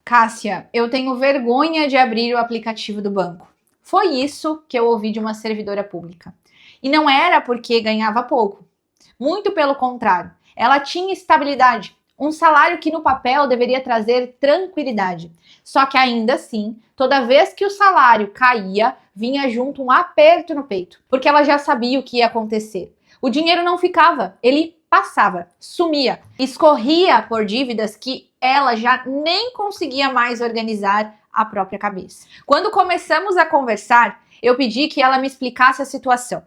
Cássia, eu tenho vergonha de abrir o aplicativo do banco. Foi isso que eu ouvi de uma servidora pública. E não era porque ganhava pouco. Muito pelo contrário. Ela tinha estabilidade, um salário que no papel deveria trazer tranquilidade. Só que ainda assim, toda vez que o salário caía, vinha junto um aperto no peito, porque ela já sabia o que ia acontecer. O dinheiro não ficava, ele passava, sumia, escorria por dívidas que ela já nem conseguia mais organizar a própria cabeça. Quando começamos a conversar, eu pedi que ela me explicasse a situação.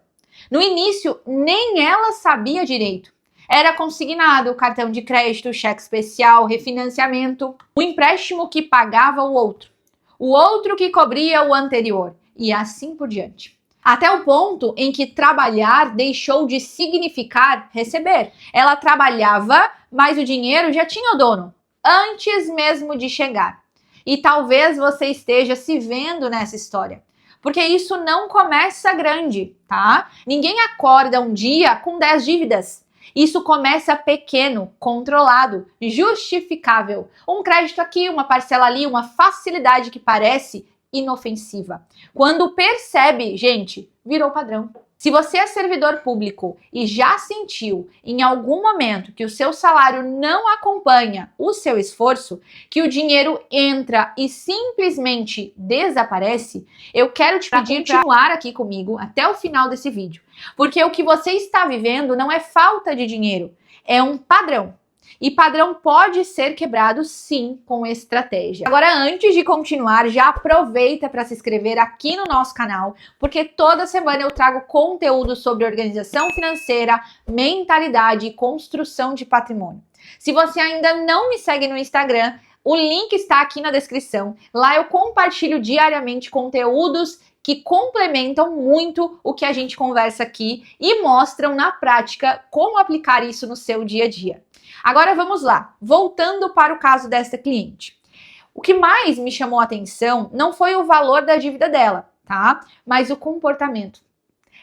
No início, nem ela sabia direito. Era consignado, cartão de crédito, cheque especial, refinanciamento, o empréstimo que pagava o outro que cobria o anterior, e assim por diante. Até o ponto em que trabalhar deixou de significar receber. Ela trabalhava, mas o dinheiro já tinha o dono, antes mesmo de chegar. E talvez você esteja se vendo nessa história. Porque isso não começa grande, tá? Ninguém acorda um dia com 10 dívidas. Isso começa pequeno, controlado, justificável. Um crédito aqui, uma parcela ali, uma facilidade que parece inofensiva. Quando percebe, gente, virou padrão. Se você é servidor público e já sentiu em algum momento que o seu salário não acompanha o seu esforço, que o dinheiro entra e simplesmente desaparece, eu quero te pedir para continuar aqui comigo até o final desse vídeo. Porque o que você está vivendo não é falta de dinheiro, é um padrão. E padrão pode ser quebrado sim com estratégia. Agora, antes de continuar, já aproveita para se inscrever aqui no nosso canal, porque toda semana eu trago conteúdo sobre organização financeira, mentalidade e construção de patrimônio. Se você ainda não me segue no Instagram, o link está aqui na descrição. Lá eu compartilho diariamente conteúdos que complementam muito o que a gente conversa aqui e mostram na prática como aplicar isso no seu dia a dia. Agora vamos lá, voltando para o caso desta cliente. O que mais me chamou a atenção não foi o valor da dívida dela, tá? Mas o comportamento.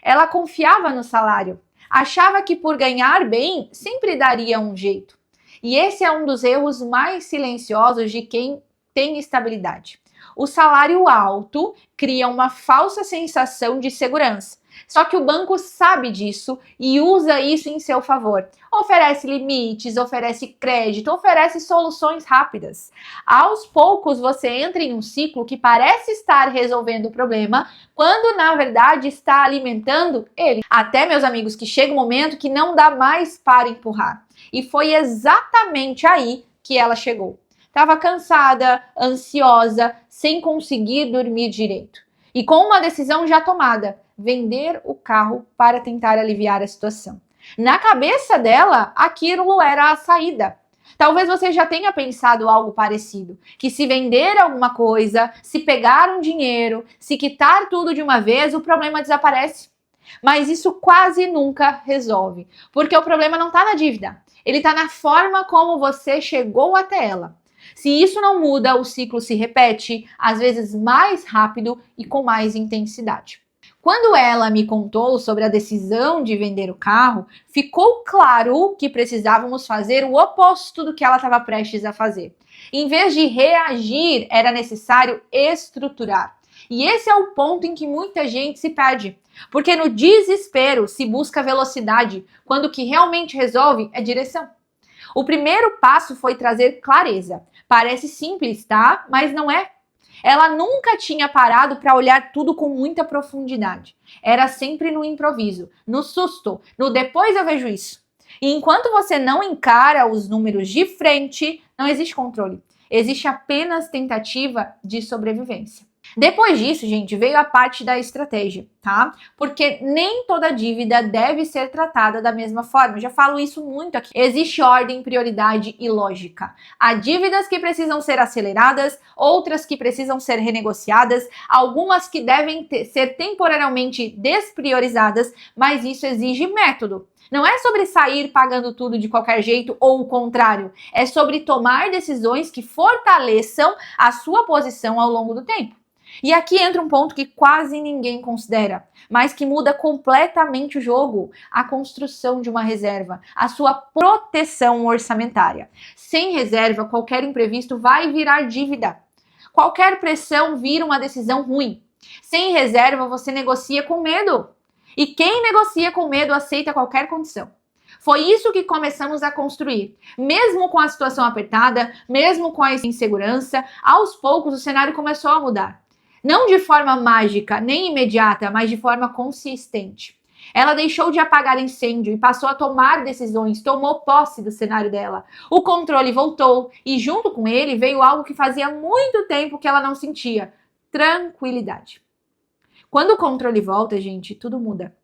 Ela confiava no salário, achava que por ganhar bem sempre daria um jeito. E esse é um dos erros mais silenciosos de quem tem estabilidade. O salário alto cria uma falsa sensação de segurança. Só que o banco sabe disso e usa isso em seu favor. Oferece limites, oferece crédito, oferece soluções rápidas. Aos poucos você entra em um ciclo que parece estar resolvendo o problema, quando na verdade está alimentando ele. Até, meus amigos, que chega um momento que não dá mais para empurrar. E foi exatamente aí que ela chegou. Estava cansada, ansiosa, sem conseguir dormir direito. E com uma decisão já tomada, vender o carro para tentar aliviar a situação. Na cabeça dela, aquilo era a saída. Talvez você já tenha pensado algo parecido, que se vender alguma coisa, se pegar um dinheiro, se quitar tudo de uma vez, o problema desaparece. Mas isso quase nunca resolve, porque o problema não está na dívida, ele está na forma como você chegou até ela. Se isso não muda, o ciclo se repete, às vezes mais rápido e com mais intensidade. Quando ela me contou sobre a decisão de vender o carro, ficou claro que precisávamos fazer o oposto do que ela estava prestes a fazer. Em vez de reagir, era necessário estruturar. E esse é o ponto em que muita gente se perde. Porque no desespero se busca velocidade, quando o que realmente resolve é direção. O primeiro passo foi trazer clareza. Parece simples, tá? Mas não é. Ela nunca tinha parado para olhar tudo com muita profundidade. Era sempre no improviso, no susto, no depois eu vejo isso. E enquanto você não encara os números de frente, não existe controle. Existe apenas tentativa de sobrevivência. Depois disso, gente, veio a parte da estratégia, tá? Porque nem toda dívida deve ser tratada da mesma forma. Eu já falo isso muito aqui. Existe ordem, prioridade e lógica. Há dívidas que precisam ser aceleradas, outras que precisam ser renegociadas, algumas que devem ser temporariamente despriorizadas, mas isso exige método. Não é sobre sair pagando tudo de qualquer jeito ou o contrário. É sobre tomar decisões que fortaleçam a sua posição ao longo do tempo. E aqui entra um ponto que quase ninguém considera, mas que muda completamente o jogo: a construção de uma reserva, a sua proteção orçamentária. Sem reserva, qualquer imprevisto vai virar dívida. Qualquer pressão vira uma decisão ruim. Sem reserva, você negocia com medo. E quem negocia com medo aceita qualquer condição. Foi isso que começamos a construir. Mesmo com a situação apertada, mesmo com a insegurança, aos poucos o cenário começou a mudar. Não de forma mágica, nem imediata, mas de forma consistente. Ela deixou de apagar incêndio e passou a tomar decisões, tomou posse do cenário dela. O controle voltou e junto com ele veio algo que fazia muito tempo que ela não sentia: tranquilidade. Quando o controle volta, gente, tudo muda.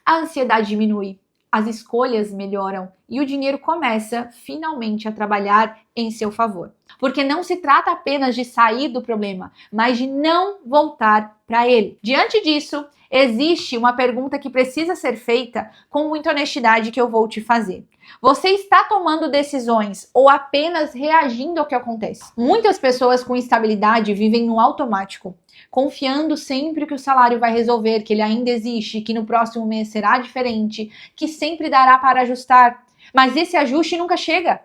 A ansiedade diminui, as escolhas melhoram e o dinheiro começa finalmente a trabalhar em seu favor. Porque não se trata apenas de sair do problema, mas de não voltar para ele. Diante disso, existe uma pergunta que precisa ser feita com muita honestidade que eu vou te fazer. Você está tomando decisões ou apenas reagindo ao que acontece? Muitas pessoas com instabilidade vivem no automático, confiando sempre que o salário vai resolver, que ele ainda existe, que no próximo mês será diferente, que sempre dará para ajustar. Mas esse ajuste nunca chega.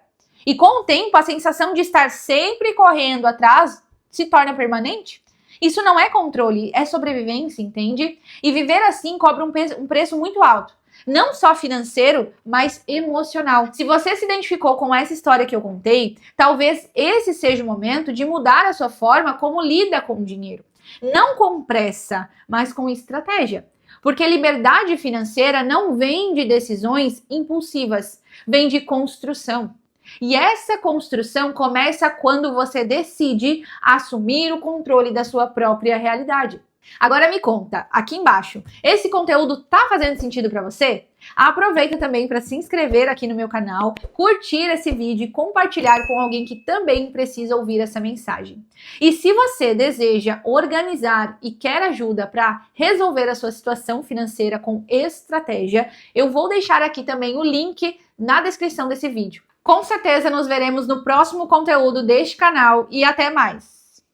E com o tempo, a sensação de estar sempre correndo atrás se torna permanente. Isso não é controle, é sobrevivência, entende? E viver assim cobra um preço muito alto. Não só financeiro, mas emocional. Se você se identificou com essa história que eu contei, talvez esse seja o momento de mudar a sua forma como lida com o dinheiro. Não com pressa, mas com estratégia. Porque liberdade financeira não vem de decisões impulsivas, vem de construção. E essa construção começa quando você decide assumir o controle da sua própria realidade. Agora me conta, aqui embaixo, esse conteúdo tá fazendo sentido para você? Aproveita também para se inscrever aqui no meu canal, curtir esse vídeo e compartilhar com alguém que também precisa ouvir essa mensagem. E se você deseja organizar e quer ajuda para resolver a sua situação financeira com estratégia, eu vou deixar aqui também o link na descrição desse vídeo. Com certeza nos veremos no próximo conteúdo deste canal e até mais!